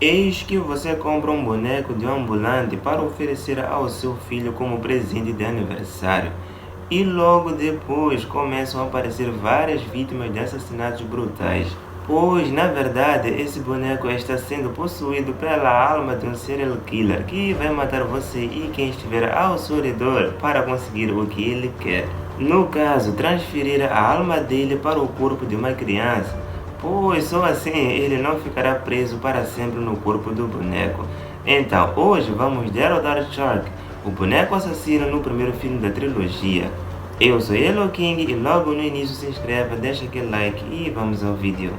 Eis que você compra um boneco de um ambulante para oferecer ao seu filho como presente de aniversário. E logo depois começam a aparecer várias vítimas de assassinatos brutais. Pois, na verdade, esse boneco está sendo possuído pela alma de um serial killer que vai matar você e quem estiver ao seu redor para conseguir o que ele quer. No caso, transferir a alma dele para o corpo de uma criança, pois só assim ele não ficará preso para sempre no corpo do boneco. Então, hoje vamos derrotar Shark, o boneco assassino no primeiro filme da trilogia. Eu sou Yellow King e logo no início se inscreva, deixa aquele like e vamos ao vídeo.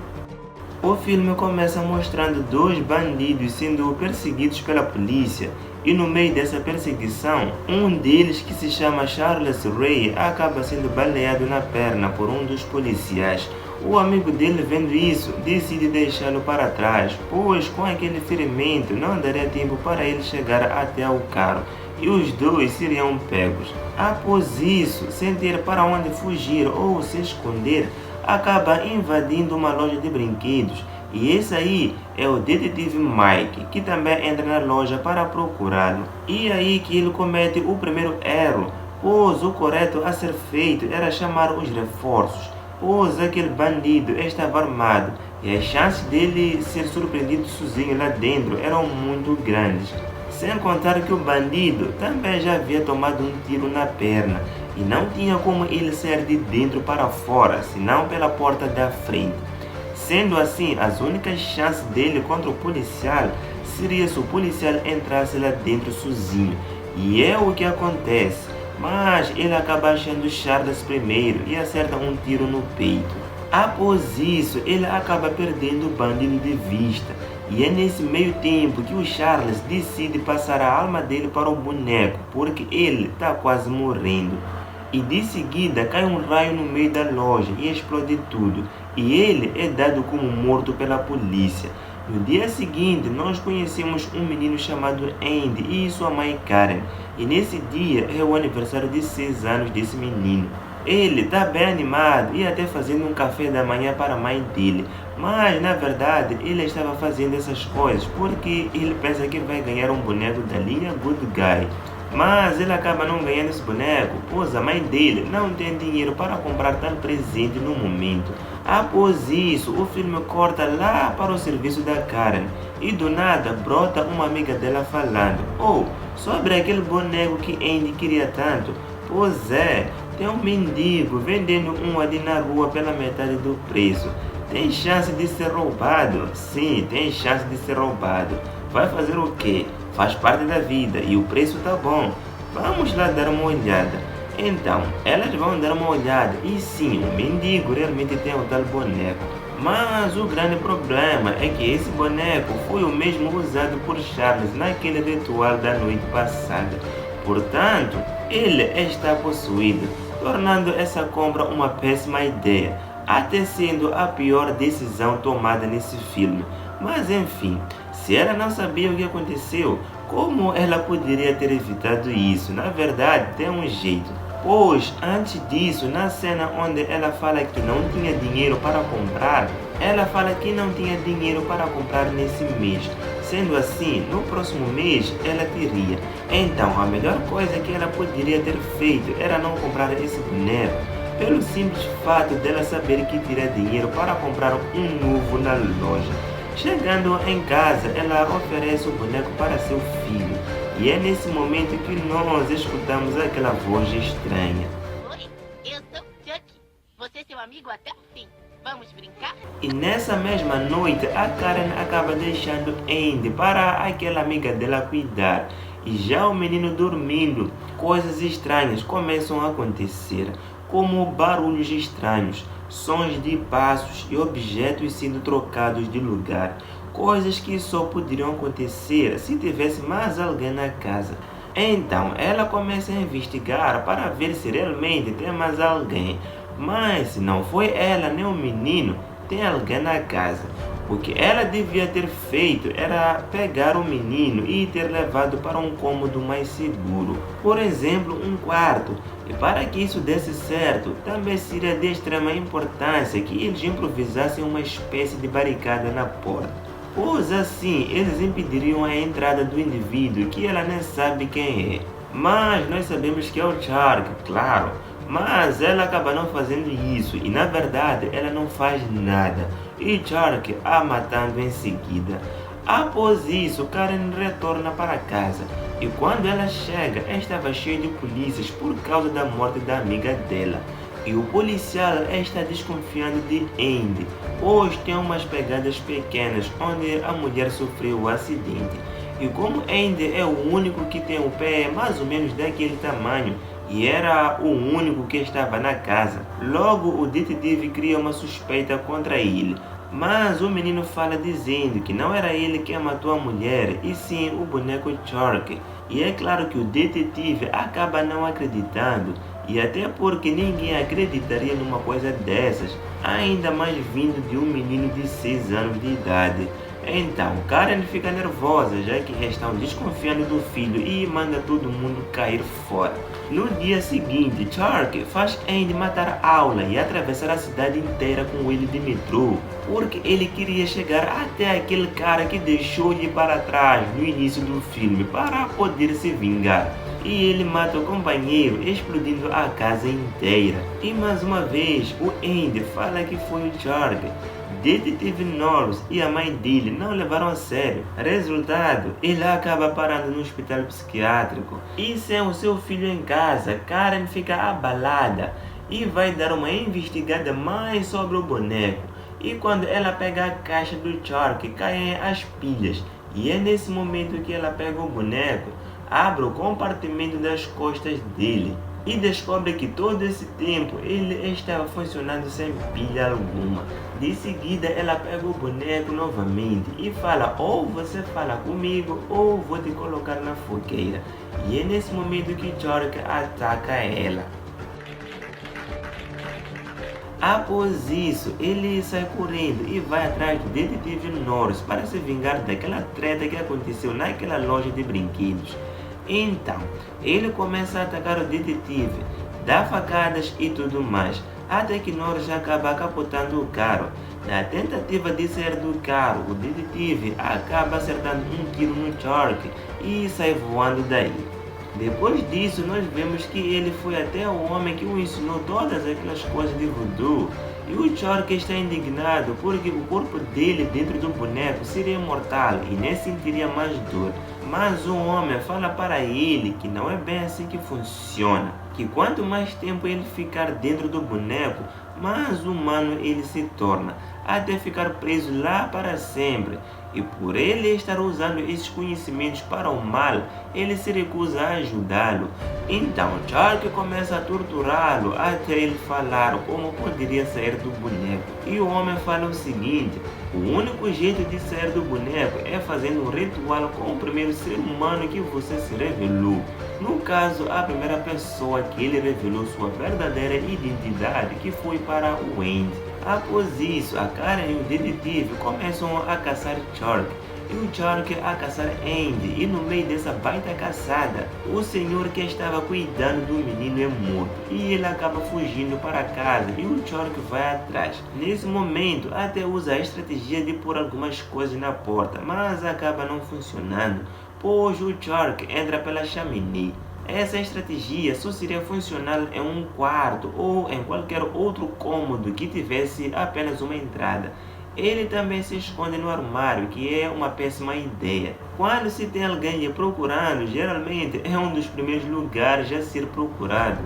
O filme começa mostrando dois bandidos sendo perseguidos pela polícia e no meio dessa perseguição, um deles que se chama Charles Ray acaba sendo baleado na perna por um dos policiais. O amigo dele vendo isso, decide deixá-lo para trás, pois com aquele ferimento não daria tempo para ele chegar até o carro e os dois seriam pegos. Após isso, sem ter para onde fugir ou se esconder, acaba invadindo uma loja de brinquedos e esse aí é o detetive Mike, que também entra na loja para procurá-lo. E aí que ele comete o primeiro erro, pois o correto a ser feito era chamar os reforços, pois aquele bandido estava armado e as chances dele ser surpreendido sozinho lá dentro eram muito grandes. Sem contar que o bandido também já havia tomado um tiro na perna e não tinha como ele sair de dentro para fora, senão pela porta da frente. Sendo assim, as únicas chances dele contra o policial seria se o policial entrasse lá dentro sozinho. E é o que acontece, mas ele acaba achando Charles primeiro e acerta um tiro no peito. Após isso, ele acaba perdendo o bandido de vista. E é nesse meio tempo que o Charles decide passar a alma dele para o boneco, porque ele está quase morrendo. E de seguida cai um raio no meio da loja e explode tudo. E ele é dado como morto pela polícia. No dia seguinte, nós conhecemos um menino chamado Andy e sua mãe Karen. E nesse dia é o aniversário de 6 anos desse menino. Ele está bem animado e até fazendo um café da manhã para a mãe dele. Mas, na verdade, ele estava fazendo essas coisas porque ele pensa que vai ganhar um boneco da linha Good Guy. Mas ele acaba não ganhando esse boneco, pois a mãe dele não tem dinheiro para comprar tal presente no momento. Após isso, o filme corta lá para o serviço da Karen e do nada brota uma amiga dela falando: "Oh, sobre aquele boneco que Andy queria tanto. Pois é, tem um mendigo vendendo um ali na rua pela metade do preço. Tem chance de ser roubado? Sim, tem chance de ser roubado. Vai fazer o quê? Faz parte da vida e o preço tá bom. Vamos lá dar uma olhada." Então, elas vão dar uma olhada e sim, o mendigo realmente tem o tal boneco. Mas o grande problema é que esse boneco foi o mesmo usado por Charles naquele ritual da noite passada. Portanto, ele está possuído, tornando essa compra uma péssima ideia, até sendo a pior decisão tomada nesse filme. Mas enfim, se ela não sabia o que aconteceu, como ela poderia ter evitado isso? Na verdade, tem um jeito. Pois, antes disso, na cena onde ela fala que não tinha dinheiro para comprar, ela fala que não tinha dinheiro para comprar nesse mês. Sendo assim, no próximo mês ela teria. Então, a melhor coisa que ela poderia ter feito era não comprar esse boneco, pelo simples fato dela saber que teria dinheiro para comprar um novo na loja. Chegando em casa, ela oferece o boneco para seu filho. E é nesse momento que nós escutamos aquela voz estranha. Oi, eu sou Chuck. Você é seu amigo até o fim. Vamos brincar? E nessa mesma noite, a Karen acaba deixando Andy para aquela amiga dela cuidar. E já o menino dormindo, coisas estranhas começam a acontecer, como barulhos estranhos, sons de passos e objetos sendo trocados de lugar. Coisas que só poderiam acontecer se tivesse mais alguém na casa. Então, ela começa a investigar para ver se realmente tem mais alguém. Mas se não foi ela nem o menino, tem alguém na casa. O que ela devia ter feito era pegar o menino e ter levado para um cômodo mais seguro. Por exemplo, um quarto. E para que isso desse certo, também seria de extrema importância que eles improvisassem uma espécie de barricada na porta. pois assim eles impediriam a entrada do indivíduo que ela nem sabe quem é. Mas nós sabemos que é o Shark, claro. Mas ela acaba não fazendo isso e na verdade ela não faz nada. E Shark a matando em seguida. Após isso, Karen retorna para casa. E quando ela chega, estava cheia de polícias por causa da morte da amiga dela. E o policial está desconfiando de Andy, pois tem umas pegadas pequenas onde a mulher sofreu o acidente. E como Andy é o único que tem o pé mais ou menos daquele tamanho, e era o único que estava na casa, logo o detetive cria uma suspeita contra ele. Mas o menino fala dizendo que não era ele quem matou a mulher, e sim o boneco Shark. E é claro que o detetive acaba não acreditando, e até porque ninguém acreditaria numa coisa dessas, ainda mais vindo de um menino de 6 anos de idade. Então, Karen fica nervosa, já que estão desconfiando do filho e manda todo mundo cair fora. No dia seguinte, Shark faz Andy matar a aula e atravessar a cidade inteira com ele de metrô, porque ele queria chegar até aquele cara que deixou de ir para trás no início do filme para poder se vingar. E ele mata o companheiro, explodindo a casa inteira. E mais uma vez, o Andy fala que foi o Shark. Detetive Norris e a mãe dele não levaram a sério. Resultado, ele acaba parando no hospital psiquiátrico. E sem o seu filho em casa, Karen fica abalada e vai dar uma investigada mais sobre o boneco. E quando ela pega a caixa do Shark, caem as pilhas. E é nesse momento que ela pega o boneco, abre o compartimento das costas dele e descobre que todo esse tempo ele estava funcionando sem pilha alguma. De seguida ela pega o boneco novamente e fala: ou você fala comigo ou vou te colocar na fogueira. E é nesse momento que Shark ataca ela. Após isso, ele sai correndo e vai atrás do detetive Norris para se vingar daquela treta que aconteceu naquela loja de brinquedos. Então, ele começa a atacar o detetive, dá facadas e tudo mais, até que Norris acaba capotando o carro. Na tentativa de sair do carro, o detetive acaba acertando um tiro no Shark e sai voando daí. Depois disso, nós vemos que ele foi até o homem que o ensinou todas aquelas coisas de voodoo. E o Shark está indignado porque o corpo dele dentro do boneco seria mortal e nem sentiria mais dor. Mas o homem fala para ele que não é bem assim que funciona. Que quanto mais tempo ele ficar dentro do boneco, mais humano ele se torna, até ficar preso lá para sempre. E por ele estar usando esses conhecimentos para o mal, ele se recusa a ajudá-lo. Então Shark começa a torturá-lo até ele falar como poderia sair do boneco. E o homem fala o seguinte: o único jeito de sair do boneco é fazendo um ritual com o primeiro ser humano que você se revelou. No caso, a primeira pessoa que ele revelou sua verdadeira identidade, que foi para o Andy. Após isso, a Karen e o detetive começam a caçar Shark e o Shark a caçar Andy, e no meio dessa baita caçada, o senhor que estava cuidando do menino é morto e ele acaba fugindo para casa e o Shark vai atrás. Nesse momento, até usa a estratégia de pôr algumas coisas na porta, mas acaba não funcionando, pois o Shark entra pela chaminé. Essa estratégia só seria funcional em um quarto ou em qualquer outro cômodo que tivesse apenas uma entrada. Ele também se esconde no armário, que é uma péssima ideia. Quando se tem alguém lhe procurando, geralmente é um dos primeiros lugares a ser procurado.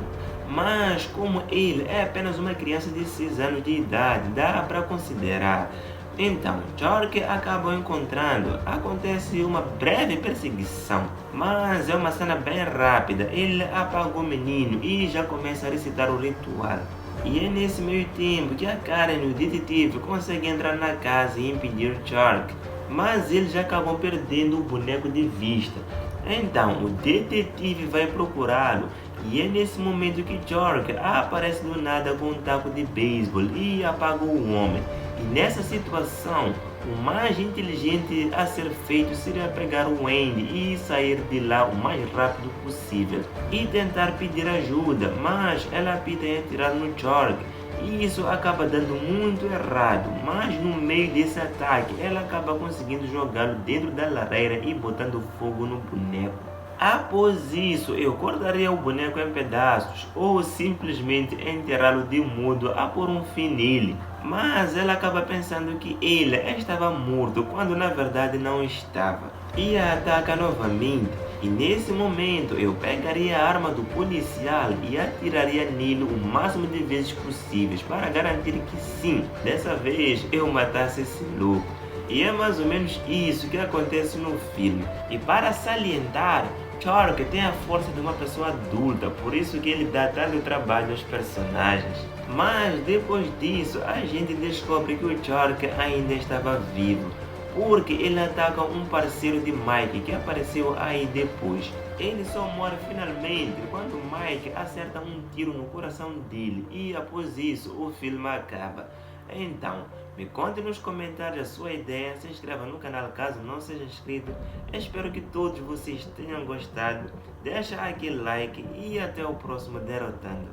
Mas como ele é apenas uma criança de 6 anos de idade, dá para considerar. Então, Shark acaba encontrando. Acontece uma breve perseguição, mas é uma cena bem rápida. Ele apaga o menino e já começa a recitar o ritual. E é nesse meio tempo que a Karen e o detetive conseguem entrar na casa e impedir Shark, mas eles acabam perdendo o boneco de vista. Então, o detetive vai procurá-lo e é nesse momento que Shark aparece do nada com um taco de beisebol e apaga o homem. E nessa situação, o mais inteligente a ser feito seria pegar o Andy e sair de lá o mais rápido possível e tentar pedir ajuda, mas ela apita em atirar no Shark E isso acaba dando muito errado, mas no meio desse ataque ela acaba conseguindo jogá-lo dentro da lareira e botando fogo no boneco. Após isso, eu cortaria o boneco em pedaços ou simplesmente enterrá-lo de modo a pôr um fim nele. Mas ela acaba pensando que ele estava morto quando na verdade não estava. E a ataca novamente. E nesse momento eu pegaria a arma do policial e atiraria nele o máximo de vezes possíveis para garantir que sim, dessa vez eu matasse esse louco. E é mais ou menos isso que acontece no filme. E para salientar, Shark tem a força de uma pessoa adulta, por isso que ele dá tanto trabalho aos personagens. Mas depois disso, a gente descobre que o Shark ainda estava vivo, porque ele ataca um parceiro de Mike que apareceu aí depois. Ele só morre finalmente quando Mike acerta um tiro no coração dele e após isso o filme acaba. Então, me conte nos comentários a sua ideia, se inscreva no canal caso não seja inscrito. Espero que todos vocês tenham gostado. Deixa aquele like e até o próximo Derrotando.